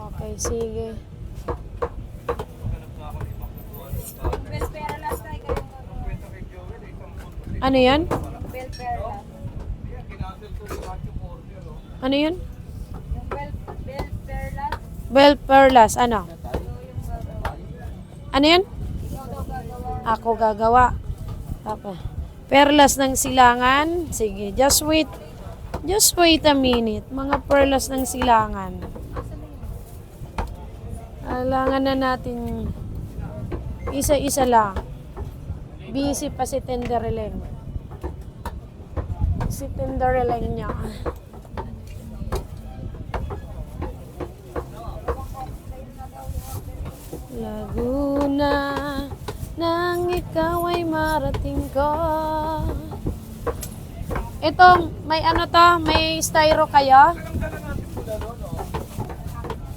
Okay, sige. Bell Perlas tayo kayo. Ano yan? Bell Perlas. Ano yun? Yung Bell Perlas. Bell Perlas. Ano? So, yung gagawa. Ano yan? Ikaw daw gagawa. Ako gagawa. Okay. Perlas ng silangan. Sige, just wait. Just wait a minute. Mga perlas ng silangan. Kailangan na natin isa-isa lang. Busy pa si Tendereleng. Si Tendereleng niya. Laguna, nang ikaw ay marating ko. Ito, may ano to? May styro kayo?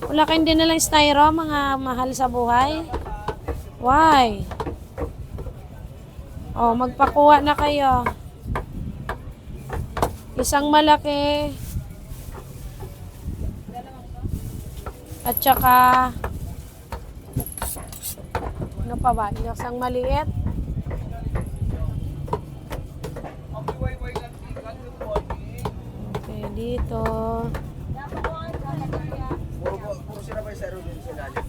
Wala kayong dinalang styro, mga mahal sa buhay? Why? Oh, magpakuha na kayo. Isang malaki. At saka ano pa ba? Isang maliit. Okay, dito. Puro sila ba yung zero din sa lalim?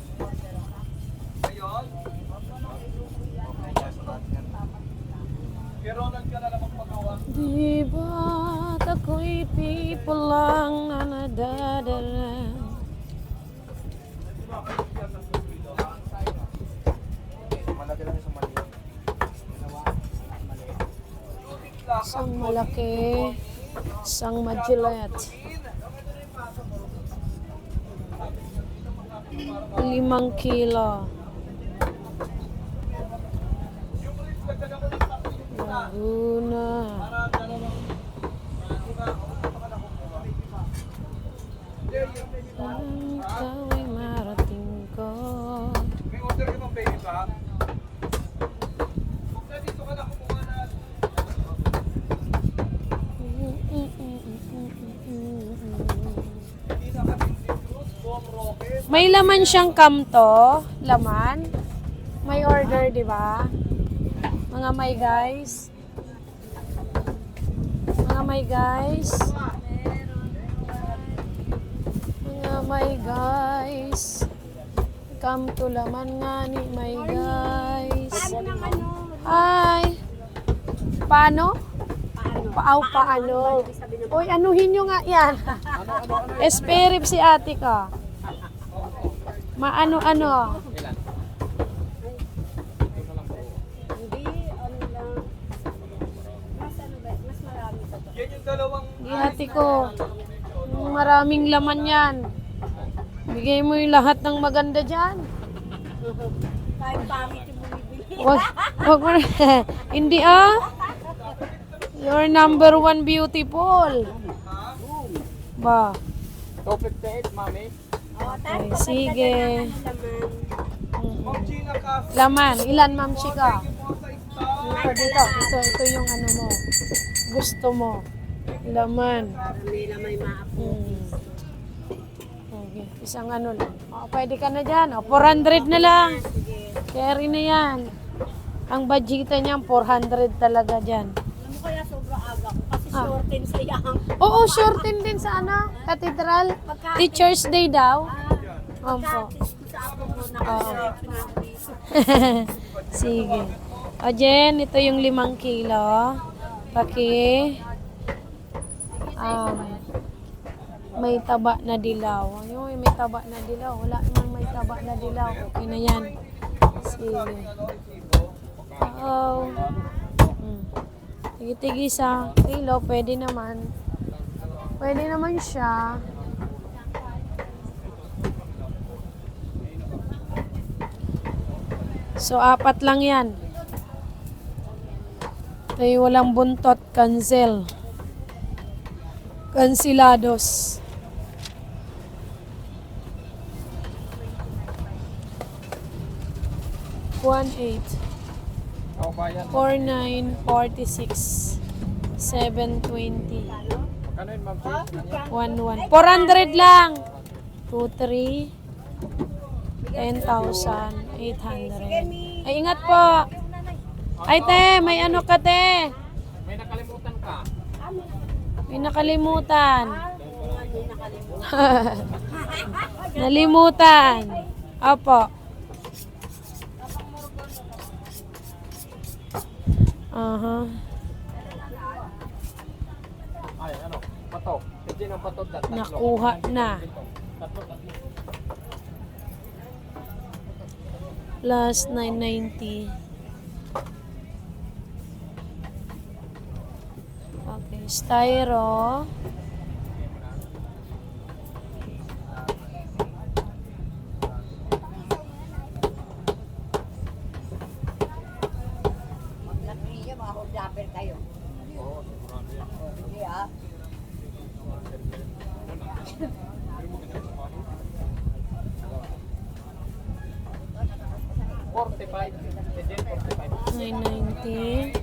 Di ba't ako'y people lang na nadadala? Malaki lang yung maliit. Isang malaki, isang majilet. 5 kilo. Laguna. Ang ikaw ay marating ko. May order ka bang baby pa? Dito ka na kumuha na. May laman siyang kamto. Laman. May order, di ba? Mga may guys. Mga may guys. Mga may guys. Kamto laman nga ni may guys. Hi. Paano? Paano? Uy, anuhin nyo nga yan. Esperip si ate ka. Maano-ano. Hindi, ano lang. Mas ano ba? Mas marami pa to. Yan yung dalawang Di ate ko. Maraming laman yan. Bigay mo yung lahat ng maganda dyan. Kahit pangit yung bumibili. Wag mo na. Hindi ah. You're number 1 beautiful. Ba. 258, mami. O, Okay, tapos sige. Ma'am Gina Castro. Laman. Ilan, ma'am chika? Po sa Dito. Ito yung ano mo. Gusto mo. Laman. Hindi na may maapo. Okay. Isang ano lang. O, pwede ka na dyan. O, 400 na lang. Carry na yan. Ang budgeta niyan, 400 talaga dyan. Alam mo kaya sobrang aga ko kasi shorten sa yang. Oo, shorten din sa ano, Cathedral. Teacher's Day daw. Opo. Sa ako mo na Sige. O Jen, ito yung 5 kilo. Paki. May taba na dilaw. Ayun, may taba na dilaw. Wala namang may taba na dilaw. Okay na yan. Sige. Oo. Tigi-tigi sa kilo. Pwede naman. Pwede naman siya. So, 4 lang yan. Ito yung walang buntot. Cancel. Cancelados. $1,800. Ako bayan. 4,946. 720. Magkano yun, ma'am Gina? 11. 400 lang. 2, 3, 10,800. Ay, ingat po. Ay, te, may ano ka, te? May nakalimutan ka. May nakalimutan. Nalimutan. Opo. Aha. Ay, ano? Pato. Hindi ng pato. Tatlo. Nakuha na. Tatlo. Plus 990. Okay, styro. Oo, sigurado yan. Hindi ah. 45. Hindi, 45. 990.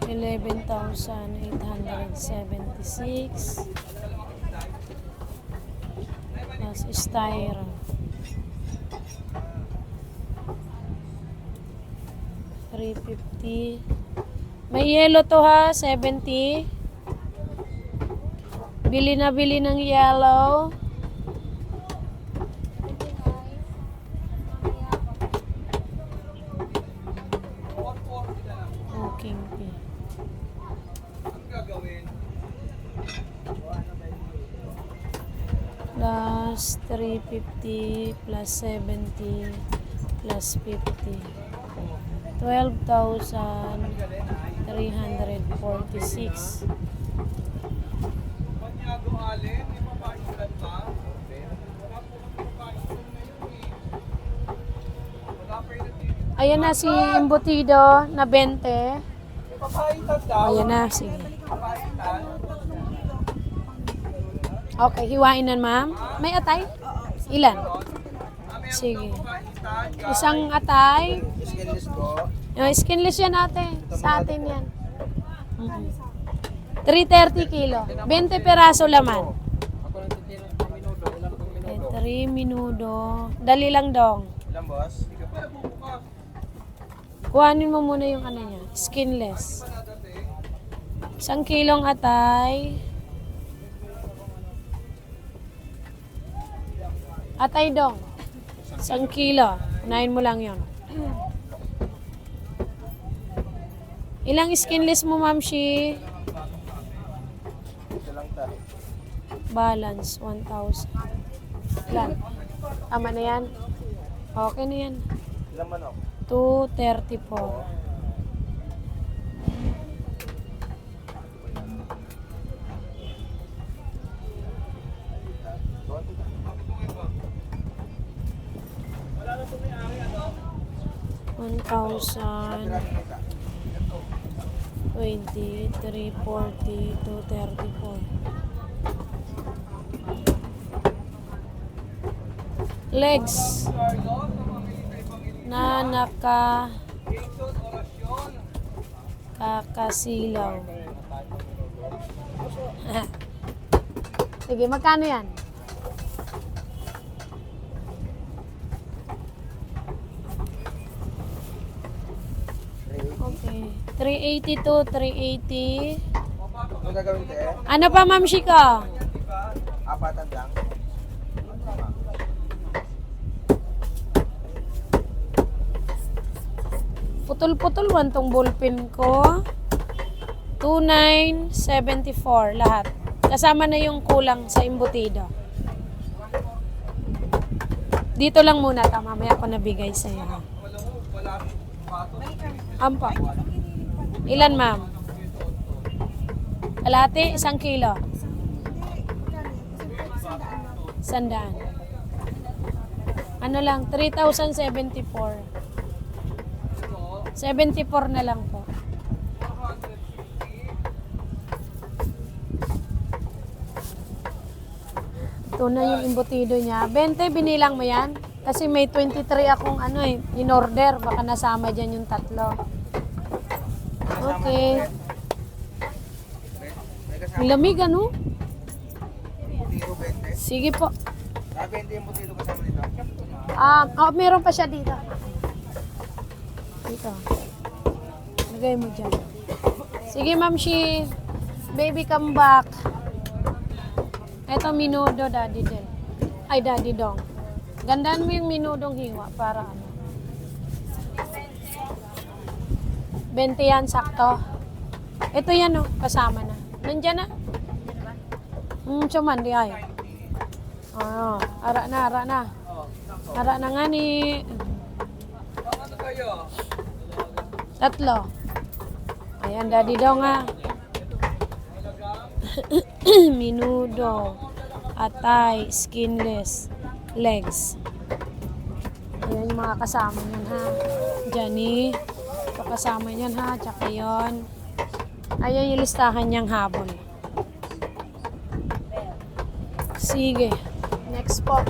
11,876. Plus styro. 350. May yellow to ha, 70. Bili na bili ng yellow. Booking fee. Plus 350 plus 70 plus 50. 12,346. Ayan na si embutido na 20. Papaitan daw. Ayan na, sige. Papaitan. Okay, hiwain na ma'am. May atay? Ilan? Sige. Isang atay. Skinless po. Skinless yan ate. Sa atin yan. 330 kilo. 20 peraso laman. Ako lang titira ng minuto. Ilan pang minuto? 3 minudo. Dali lang dong. Ilan boss? Hindi ka pa bubukas. Kuhanin mo muna yung ano niya. Skinless. 1 kilong atay. Atay dong. 1 kilo. Unahin mo lang yon. Ilang skinless mo, Ma'am Shi? Ito lang ta. Balance, 1,000. Ilan? Tama na yan? Okay na yan. Ilan manok? 230 po. $1,000, 20, 340, 234. Legs na kakasilaw. Sige, magkano yan? Okay. 380 to 380. Ano gagawin te? Ano pa, Ma'am Shika? Apatan lang. Putol-putol man tong ballpen ko. 2,974 lahat. Kasama na yung kulang sa embutido. Dito lang muna ta, mamaya ko nabigay sa iyo. Ampa. Ilan, ma'am? Kalahati, 1 kilo. 100. Ano lang, 3,074. 74 na lang po. Ito na yung embutido niya. 20, binilang mo yan? Kasi may 23 akong ano in order. Baka nasama dyan yung tatlo. Okay. Ang lamig ano? Tiro 20. Sige po. Tapos 20 yung potato kasama nito. Meron pa siya dito. Dito. Lagay mo dyan. Sige, Ma'am Shi. Baby, come back. Ito, minudo, Daddy din. Ay, Daddy Dong. Gandaan mo yung minudong hiwa para ano. 20 yan, sakto. Ito yan, oh, kasama na. Nandyan na. Suman, di ay. Ara na. Ara na nga ni. Tatlo. Ayan, Daddy daw nga. Minudo. Atay. Skinless. Legs. Ayan yung mga kasama niyan, ha. Jenny. Ito kasama niyan, ha. Tsaka yun. Ayan yung listahan niyang habol. Sige. Next po.